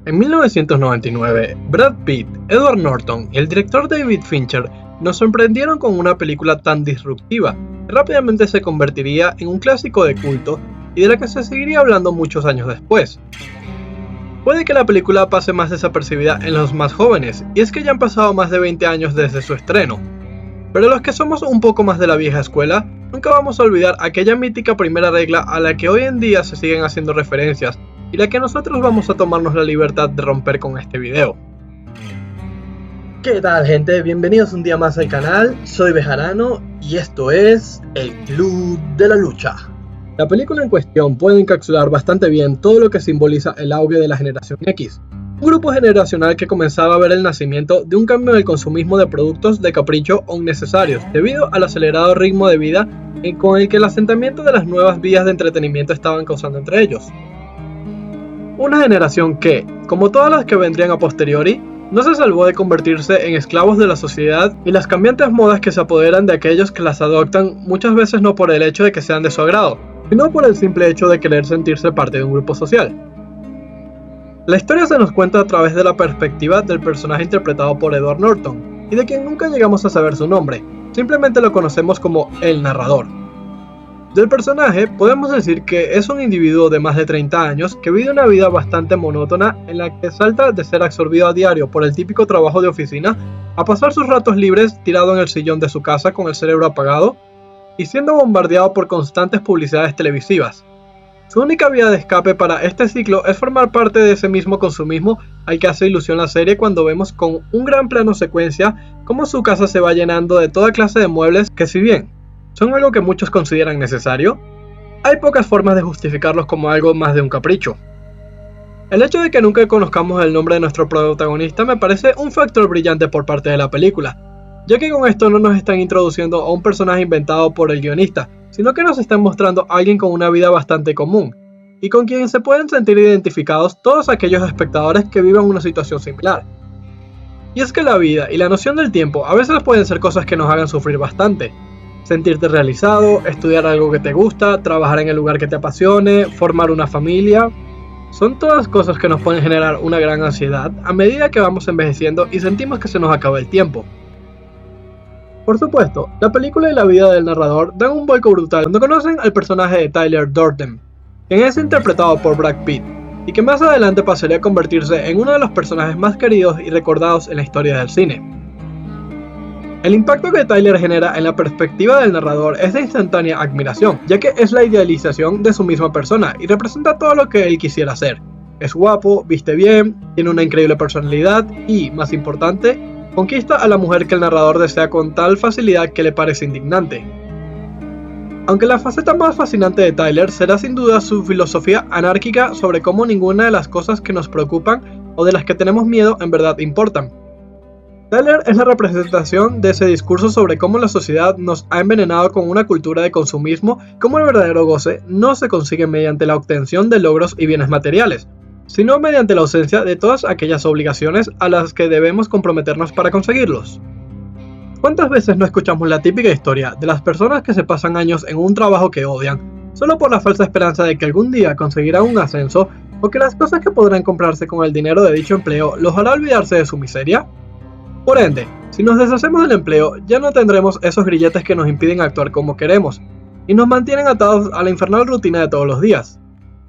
En 1999, Brad Pitt, Edward Norton y el director David Fincher nos sorprendieron con una película tan disruptiva que rápidamente se convertiría en un clásico de culto y de la que se seguiría hablando muchos años después. Puede que la película pase más desapercibida en los más jóvenes, y es que ya han pasado más de 20 años desde su estreno, pero los que somos un poco más de la vieja escuela, nunca vamos a olvidar aquella mítica primera regla a la que hoy en día se siguen haciendo referencias y la que nosotros vamos a tomarnos la libertad de romper con este video. ¿Qué tal, gente? Bienvenidos un día más al canal, soy Bejarano y esto es El Club de la Lucha. La película en cuestión puede encapsular bastante bien todo lo que simboliza el auge de la generación X, un grupo generacional que comenzaba a ver el nacimiento de un cambio en el consumismo de productos de capricho o innecesarios debido al acelerado ritmo de vida con el que el asentamiento de las nuevas vías de entretenimiento estaban causando entre ellos. Una generación que, como todas las que vendrían a posteriori, no se salvó de convertirse en esclavos de la sociedad y las cambiantes modas que se apoderan de aquellos que las adoptan, muchas veces no por el hecho de que sean de su agrado, sino por el simple hecho de querer sentirse parte de un grupo social. La historia se nos cuenta a través de la perspectiva del personaje interpretado por Edward Norton, y de quien nunca llegamos a saber su nombre, simplemente lo conocemos como el narrador. Del personaje podemos decir que es un individuo de más de 30 años que vive una vida bastante monótona en la que salta de ser absorbido a diario por el típico trabajo de oficina a pasar sus ratos libres tirado en el sillón de su casa con el cerebro apagado y siendo bombardeado por constantes publicidades televisivas. Su única vía de escape para este ciclo es formar parte de ese mismo consumismo al que hace ilusión la serie cuando vemos con un gran plano secuencia cómo su casa se va llenando de toda clase de muebles que, si bien son algo que muchos consideran necesario, hay pocas formas de justificarlos como algo más de un capricho. El hecho de que nunca conozcamos el nombre de nuestro protagonista me parece un factor brillante por parte de la película, ya que con esto no nos están introduciendo a un personaje inventado por el guionista, sino que nos están mostrando a alguien con una vida bastante común, y con quien se pueden sentir identificados todos aquellos espectadores que vivan una situación similar. Y es que la vida y la noción del tiempo a veces pueden ser cosas que nos hagan sufrir bastante. Sentirte realizado, estudiar algo que te gusta, trabajar en el lugar que te apasione, formar una familia. Son todas cosas que nos pueden generar una gran ansiedad a medida que vamos envejeciendo y sentimos que se nos acaba el tiempo. Por supuesto, la película y la vida del narrador dan un vuelco brutal cuando conocen al personaje de Tyler Durden, quien es interpretado por Brad Pitt, y que más adelante pasaría a convertirse en uno de los personajes más queridos y recordados en la historia del cine. El impacto que Tyler genera en la perspectiva del narrador es de instantánea admiración, ya que es la idealización de su misma persona y representa todo lo que él quisiera ser. Es guapo, viste bien, tiene una increíble personalidad y, más importante, conquista a la mujer que el narrador desea con tal facilidad que le parece indignante. Aunque la faceta más fascinante de Tyler será sin duda su filosofía anárquica sobre cómo ninguna de las cosas que nos preocupan o de las que tenemos miedo en verdad importan. Tyler es la representación de ese discurso sobre cómo la sociedad nos ha envenenado con una cultura de consumismo, cómo el verdadero goce no se consigue mediante la obtención de logros y bienes materiales, sino mediante la ausencia de todas aquellas obligaciones a las que debemos comprometernos para conseguirlos. ¿Cuántas veces no escuchamos la típica historia de las personas que se pasan años en un trabajo que odian, solo por la falsa esperanza de que algún día conseguirán un ascenso o que las cosas que podrán comprarse con el dinero de dicho empleo los hará olvidarse de su miseria? Por ende, si nos deshacemos del empleo, ya no tendremos esos grilletes que nos impiden actuar como queremos, y nos mantienen atados a la infernal rutina de todos los días.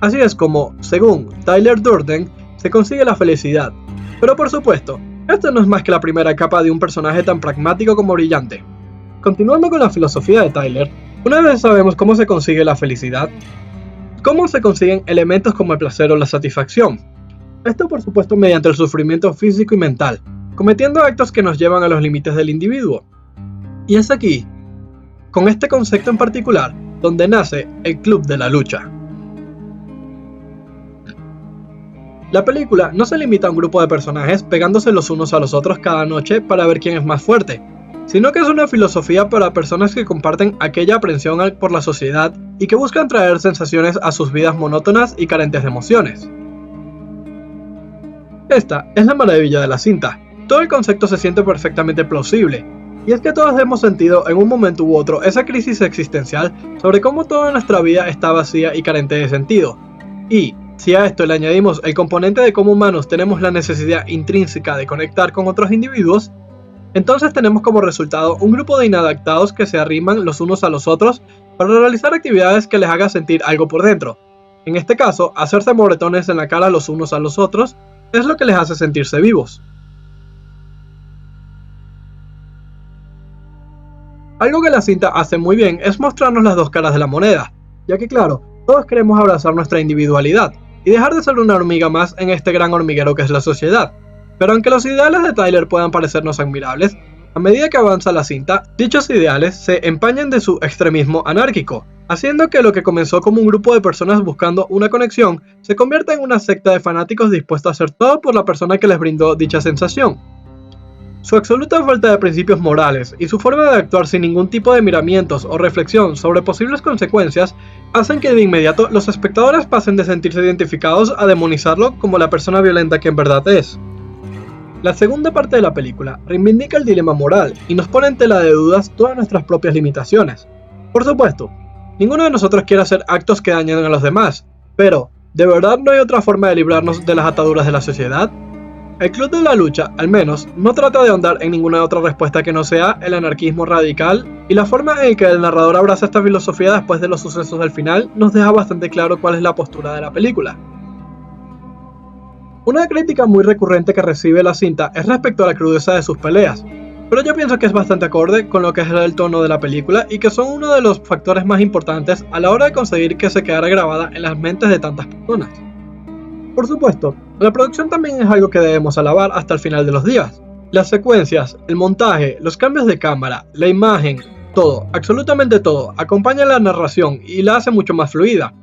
Así es como, según Tyler Durden, se consigue la felicidad. Pero por supuesto, esto no es más que la primera capa de un personaje tan pragmático como brillante. Continuando con la filosofía de Tyler, una vez sabemos cómo se consigue la felicidad, cómo se consiguen elementos como el placer o la satisfacción. Esto por supuesto mediante el sufrimiento físico y mental, cometiendo actos que nos llevan a los límites del individuo. Y es aquí, con este concepto en particular, donde nace el Club de la Lucha. La película no se limita a un grupo de personajes pegándose los unos a los otros cada noche para ver quién es más fuerte, sino que es una filosofía para personas que comparten aquella aprensión por la sociedad y que buscan traer sensaciones a sus vidas monótonas y carentes de emociones. Esta es la maravilla de la cinta. Todo el concepto se siente perfectamente plausible, y es que todos hemos sentido en un momento u otro esa crisis existencial sobre cómo toda nuestra vida está vacía y carente de sentido, y, Si a esto le añadimos el componente de cómo humanos tenemos la necesidad intrínseca de conectar con otros individuos, entonces tenemos como resultado un grupo de inadaptados que se arriman los unos a los otros para realizar actividades que les haga sentir algo por dentro. En este caso, hacerse moretones en la cara los unos a los otros es lo que les hace sentirse vivos. Algo que la cinta hace muy bien es mostrarnos las dos caras de la moneda, ya que claro, todos queremos abrazar nuestra individualidad y dejar de ser una hormiga más en este gran hormiguero que es la sociedad. Pero aunque los ideales de Tyler puedan parecernos admirables, a medida que avanza la cinta, dichos ideales se empañan de su extremismo anárquico, haciendo que lo que comenzó como un grupo de personas buscando una conexión se convierta en una secta de fanáticos dispuestos a hacer todo por la persona que les brindó dicha sensación. Su absoluta falta de principios morales y su forma de actuar sin ningún tipo de miramientos o reflexión sobre posibles consecuencias hacen que de inmediato los espectadores pasen de sentirse identificados a demonizarlo como la persona violenta que en verdad es. La segunda parte de la película reivindica el dilema moral y nos pone en tela de dudas todas nuestras propias limitaciones. Por supuesto, ninguno de nosotros quiere hacer actos que dañen a los demás, pero ¿de verdad no hay otra forma de librarnos de las ataduras de la sociedad? El Club de la Lucha, al menos, no trata de ahondar en ninguna otra respuesta que no sea el anarquismo radical, y la forma en que el narrador abraza esta filosofía después de los sucesos del final nos deja bastante claro cuál es la postura de la película. Una crítica muy recurrente que recibe la cinta es respecto a la crudeza de sus peleas, pero yo pienso que es bastante acorde con lo que es el tono de la película y que son uno de los factores más importantes a la hora de conseguir que se quedara grabada en las mentes de tantas personas. Por supuesto, la producción también es algo que debemos alabar hasta el final de los días. Las secuencias, el montaje, los cambios de cámara, la imagen, todo, absolutamente todo, acompaña la narración y la hace mucho más fluida.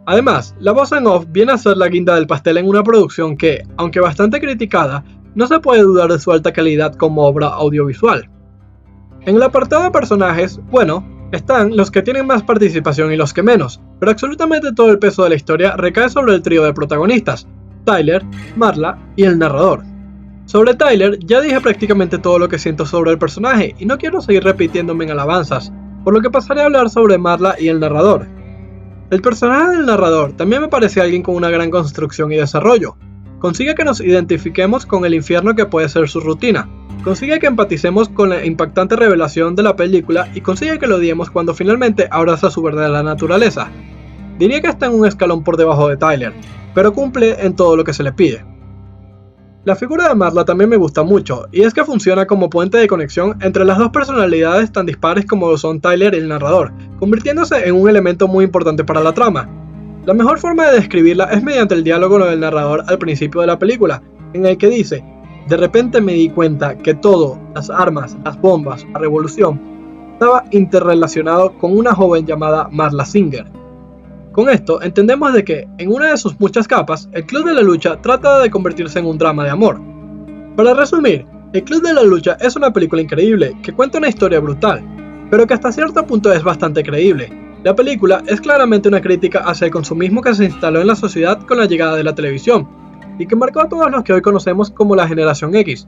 Además, la voz en off viene a ser la guinda del pastel en una producción que, aunque bastante criticada, no se puede dudar de su alta calidad como obra audiovisual. En el apartado de personajes, bueno, están los que tienen más participación y los que menos, pero absolutamente todo el peso de la historia recae sobre el trío de protagonistas, Tyler, Marla y el narrador. Sobre Tyler ya dije prácticamente todo lo que siento sobre el personaje y no quiero seguir repitiéndome en alabanzas, por lo que pasaré a hablar sobre Marla y el narrador. El personaje del narrador también me parece alguien con una gran construcción y desarrollo. Consigue que nos identifiquemos con el infierno que puede ser su rutina, consigue que empaticemos con la impactante revelación de la película y consigue que lo odiemos cuando finalmente abraza su verdadera naturaleza. Diría que está en un escalón por debajo de Tyler, pero cumple en todo lo que se le pide. La figura de Marla también me gusta mucho, y es que funciona como puente de conexión entre las dos personalidades tan dispares como son Tyler y el narrador, convirtiéndose en un elemento muy importante para la trama. La mejor forma de describirla es mediante el diálogo del narrador al principio de la película, en el que dice: "De repente me di cuenta que todo, las armas, las bombas, la revolución, estaba interrelacionado con una joven llamada Marla Singer". Con esto entendemos de que, en una de sus muchas capas, el Club de la Lucha trata de convertirse en un drama de amor. Para resumir, el Club de la Lucha es una película increíble que cuenta una historia brutal, pero que hasta cierto punto es bastante creíble. La película es claramente una crítica hacia el consumismo que se instaló en la sociedad con la llegada de la televisión, y que marcó a todos los que hoy conocemos como la generación X.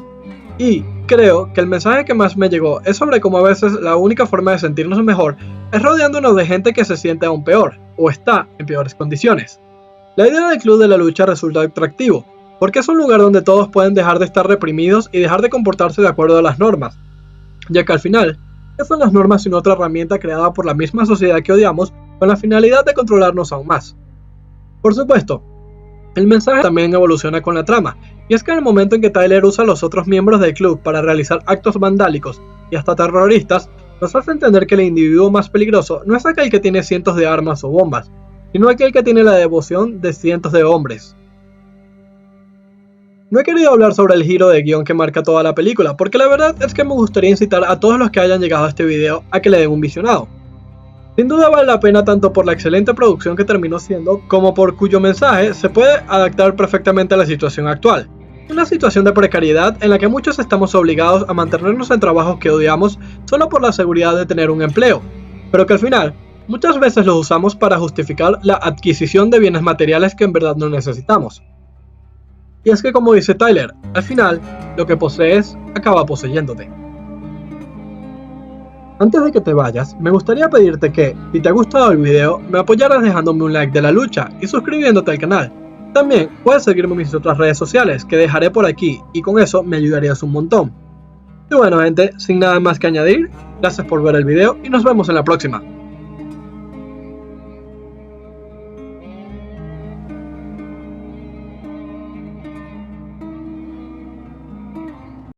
Y creo que el mensaje que más me llegó es sobre cómo a veces la única forma de sentirnos mejor es rodeándonos de gente que se siente aún peor, o está en peores condiciones. La idea del Club de la Lucha resulta atractivo, porque es un lugar donde todos pueden dejar de estar reprimidos y dejar de comportarse de acuerdo a las normas, ya que al final, ¿qué son las normas sino otra herramienta creada por la misma sociedad que odiamos con la finalidad de controlarnos aún más? Por supuesto, el mensaje también evoluciona con la trama, y es que en el momento en que Tyler usa a los otros miembros del club para realizar actos vandálicos y hasta terroristas, nos hace entender que el individuo más peligroso no es aquel que tiene cientos de armas o bombas, sino aquel que tiene la devoción de cientos de hombres. No he querido hablar sobre el giro de guión que marca toda la película, porque la verdad es que me gustaría incitar a todos los que hayan llegado a este video a que le den un visionado. Sin duda vale la pena tanto por la excelente producción que terminó siendo, como por cuyo mensaje se puede adaptar perfectamente a la situación actual. Una situación de precariedad en la que muchos estamos obligados a mantenernos en trabajos que odiamos solo por la seguridad de tener un empleo, pero que al final muchas veces los usamos para justificar la adquisición de bienes materiales que en verdad no necesitamos. Y es que, como dice Tyler, al final lo que posees acaba poseyéndote. Antes de que te vayas, me gustaría pedirte que, si te ha gustado el video, me apoyaras dejándome un like de la lucha y suscribiéndote al canal, También puedes seguirme en mis otras redes sociales que dejaré por aquí y con eso me ayudarías un montón. Y bueno gente, sin nada más que añadir, gracias por ver el video y nos vemos en la próxima.